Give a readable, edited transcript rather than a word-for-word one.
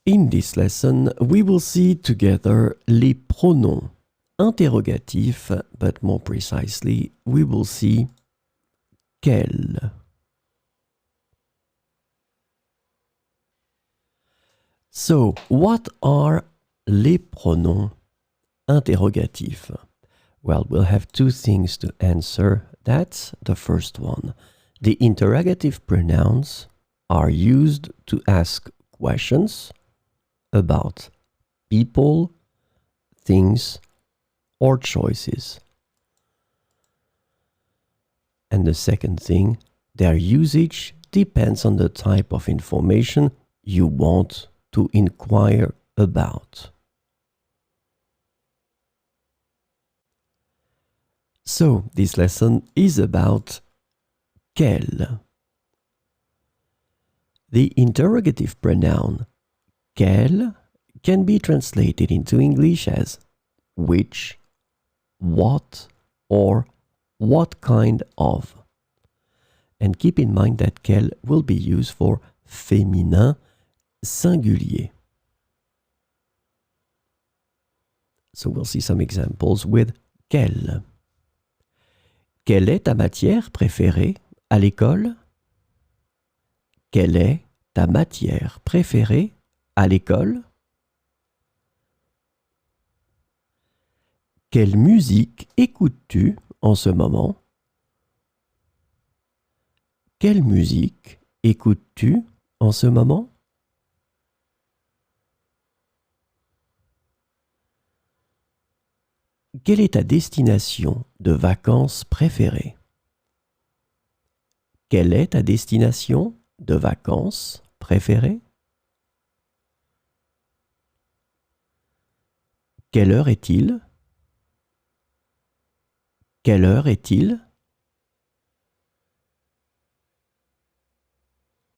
in this lesson, we will see together les pronoms interrogatifs, but more precisely, we will see quelle. So, what are les pronoms interrogatifs? Well, we'll have two things to answer. That's the first one. The interrogative pronouns are used to ask questions about people, things, or choices. And the second thing, their usage depends on the type of information you want to inquire about. So, this lesson is about quelle. The interrogative pronoun quelle can be translated into English as which, what, or what kind of. And keep in mind that quelle will be used for féminin singulier. So we'll see some examples with quelle. Quelle est ta matière préférée à l'école? Quelle est ta matière préférée à l'école? Quelle musique écoutes-tu en ce moment? Quelle musique écoutes-tu en ce moment? Quelle est ta destination de vacances préférée? Quelle est ta destination de vacances préférée? Quelle heure est-il? Quelle heure est-il?